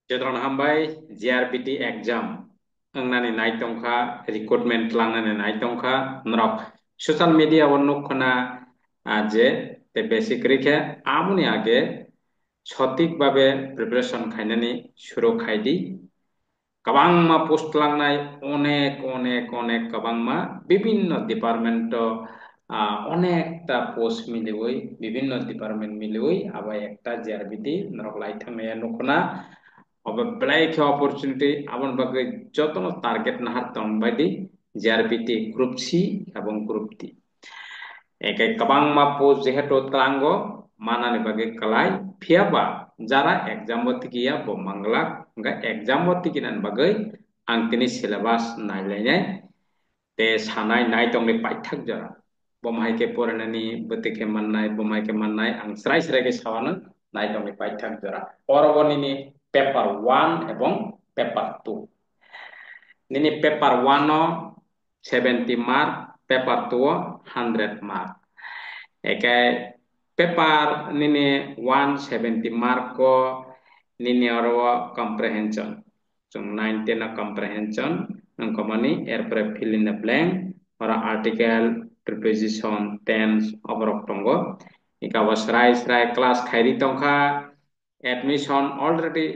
Jodron hambai JRPT exam angnani naitongkha recruitment langnani naitongkha nrok social media wonnuk khona je te basic rikhe amuni age সঠিক ভাবে preparation খাইনানি শুরু খাইদি kabangma post langnai অনেক অনেক অনেক kabangma বিভিন্ন department অনেকটা post মিলিবই বিভিন্ন ডিপার্টমেন্ট মিলিবই আবার একটা জিআরবিটি নরক লাইথাংনাया নখনা अब ब्लाइक अपरचुनिटी आबन बागै जतनो टारगेट नाहार तन बायदि जिआरबिटी ग्रुप सी एवं ग्रुप डी एके kabangma post jehetu tlango manani bagai kalai phiaba jara exam tikiya bo manglak nga exam tikinan bagai angtini syllabus nailainai te sanai nai tongni paithak jara bomhaike poranani betike mannai ang srai srai ke sawana nai tongni paithak jara porobonini paper 1 এবং paper 2 nini paper 1 no 70 mark paper 2 100 mark ekai paper nini 170 mark ko nini oro comprehension chung 19 na comprehension nangkomani airpore fill in the blank ora article preposition tense oborok tongo ikawa srai srai class khairi tongkha admission already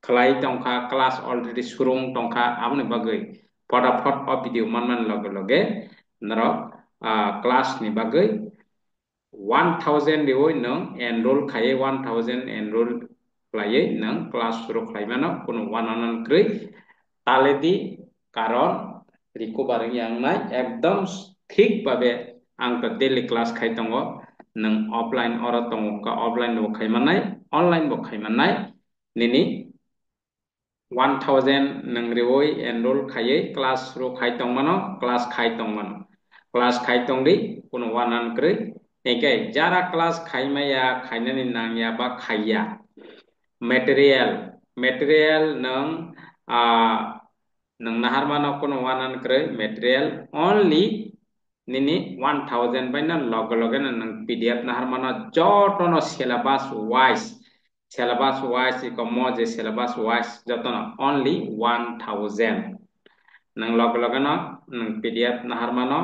khlai tongkha class already surung tongkha amni bagai ফটাফট অ video মানমান লগে লগে নরক class ni bagai 1000 riwoi nang enroll khaye 1000 enroll khlaiye nang class suru khlaimano kono wananan krei taledi karon recovery yang nai ekdom ঠিক ভাবে angta daily class khai tongo nang offline ora tongo ka offline bo khaimanai online bo khaimanai nini 1000 nang riwoi enroll khaye class ro khai tongmano class khai tongmano class khai tongdi kono wanan krei ekai jara class khaimaya khainani nangya ba khaiya material nang nang naharmano kono wanan krei material only nini 1000 baina log nang pdf naharmano jotono syllabus wise ikomo je syllabus wise jotono only 1000 nang log no nang pdf naharmano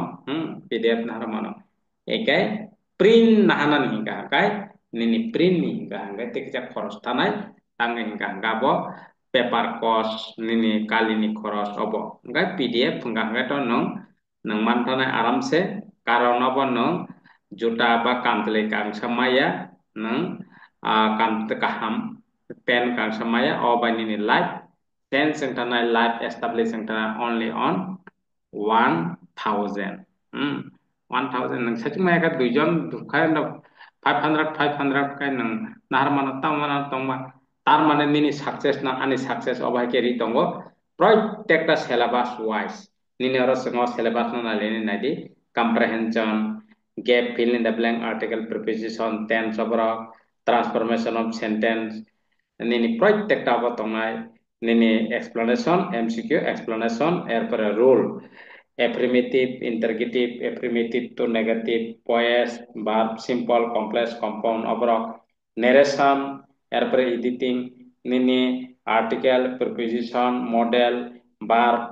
pdf naharmano ekai print nahanan hingga kai nini print ni hingga tikja khoros tanai tangai hingga gabo paper cost nini kalini khoros obo ngai pdf hingga to nang nang mantana aramse karon obo nang juta ba kantle kang samaya nang kant kaham pen kang samaya obani ni live then sentana live establish sentana only on 1000 1000 nang saching maya ka duijon dukhai no 500 kai nang naharmana tamana tongma তার মানে নিনি success না আনি success অবাইকে রি তঙ্গ প্রত্যেকটা syllabus wise নিনি অর সঙ্গ সিলেবাস না লেনি নাইদি comprehension gap fill in the blank article preposition tense অবরক transformation of sentence nini প্রত্যেকটা অব তঙ্গাই nini explanation mcq explanation এরপরে rule affirmative interrogative affirmative to negative voice verb simple complex compound অবরক narration এরপরে এডিটিং নিনি আর্টিকেল প্রিপোজিশন মডেল ভার্ব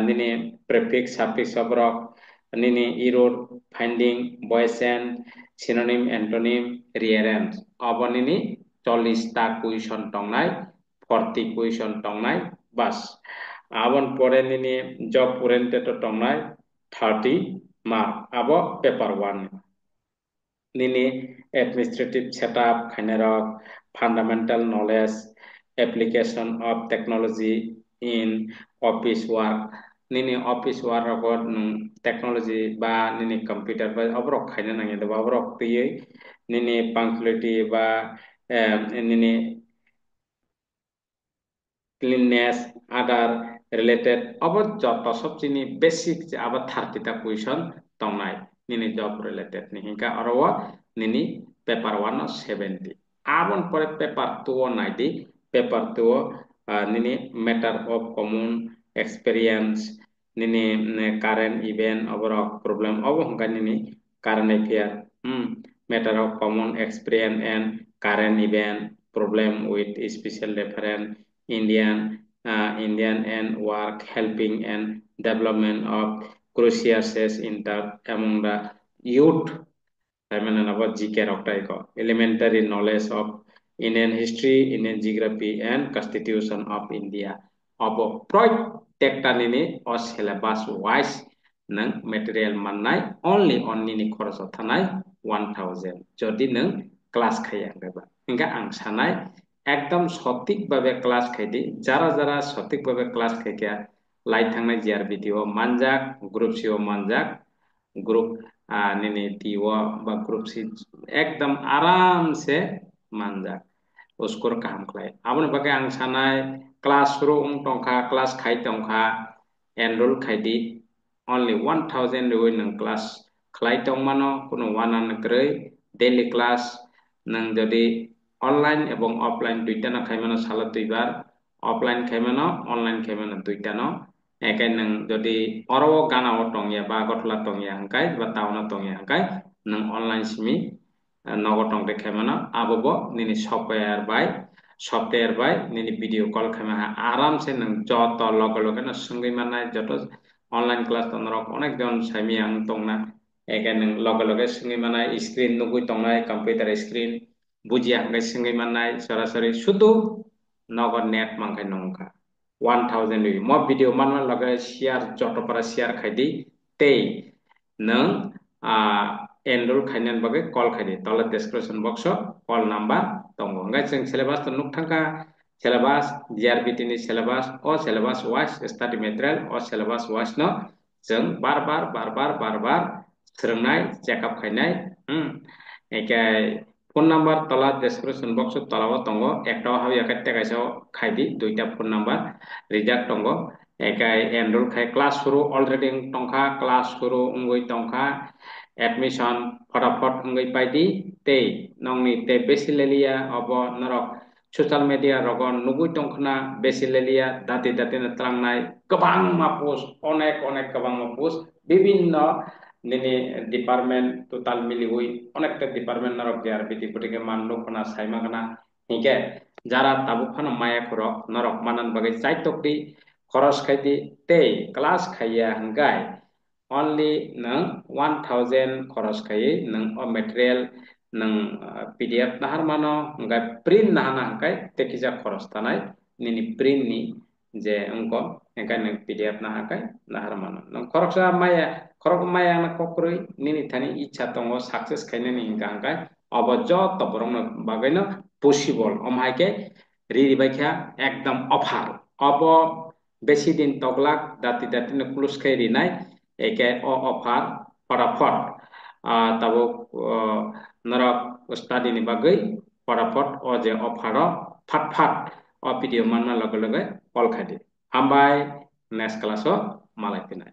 নিনি prefix suffix অবরক নিনি error finding voice and synonym antonym রিয়ারেন্স অবনিনি 40টা কুইশন টংনাই 40 কুইশন টংনাই বাস আবন পরে নিনি জব ওরিয়েন্টেড টংনাই 30 মার্ক আবো paper 1 nini administrative setup khainarok fundamental knowledge application of technology in office work nini office work robot technology ba nini computer ba obrok khaina nangi da obrok tiye nini punctuality ba nini cleanness other related about job সবচেয়ে basic যে আবার 30টা question তংনাই nini job related ni hingka arawa nini paper 1 no 70 abon pore paper 2 naidi paper 2 nini matter of common experience nini current event aborok problem obo hingka nini current affair matter of common experience and current event problem with special reference, Indian and work helping and development of cruciaces in the among the youth. I mean about GK elementary knowledge of Indian history, Indian geography, and Constitution of India. Abo project ini or syllabus wise nang material manai only ni খরচ থানাই 1000 যদি nang class খাইয়া দেবা Inca আং সানাই একদম সঠিকভাবে class খাইদি যারা যারা সঠিকভাবে ক্লাস খাইয়া লাই থাংনাই জিআর ভিডিও মানজাক গ্রুপ সিও মানজাক group nini tiwa ba grup si ekdam aram se manjak uskor kaham klai abon bagai ang sanai classroom tongkha class khai tongkha enroll khai di only 1000 roi nang class khlai tongmano kuno wanan grei daily class nang jodi online ebong offline duita na khaimano sala duibar offline khaimano online khaimano duita no ekai nang jodi oro gana otong ya ba gotla tong ya angkai ba tauna tong ya angkai nang online simi nogotong de khaimano abobo nini software by nini video call khaima aram se nang joto logo logo na sungai manai joto online class tonrok onek jon sami ang tongna ekai nang logo logo sungai manai screen nugui tongnai computer screen buji angkai sungai manai sorasori sudu nogo net mangkai nongka 1000 wi mo video manma laga share joto para share khaidi tei nang enroll khainan bagai call khaidi tola description box call number tongo ngai jeng syllabus to nukthangka syllabus GRBT ni syllabus o syllabus wise study material o syllabus wise no jeng bar srengnai check up khainai ekai phone number tola description box tola tongo ekta habi akatte kaisa khaidi duita phone number reject tongo ekai enroll khai class shuru already tongkha class shuru ungoi tongkha admission ফটাফট ungoi paidi tei nongni te besilelia obo norok social media rogon nugui tongkhana besilelia dati na tlangnai kabang mapus onek kabang mapus bibinno nini department total milihui onekta department norok GRBT gotike manlo khona saima kana hike jara tabukkhana maya khorok norok manan bagai chaitokdi খরচ খাইদি tei class khaiya hanggai only nang 1000 খরচ খাই nang o material nang PDF nahar mano hanggai print nahana hangkai tekija খরচ tanai nini print ni je angko hangkai nang PDF nahakai nahar mano nang khorok maya na kokroi nini thani ichha tongo success khainani hingka hangkai obo joto borong bagaino possible omhaike riri baikha ekdam offer obo বেশি দিন তগলাক দাতি দাতি close খাই Rinnai একে অ offer ফটাফট তাবো নরক study নি বাগৈ ফটাফট অ যে অফার ফাট অ ভিডিও মাননা লগে লগে কল খাই দি হামবাই নেক্সট ক্লাস মালাই পিনাই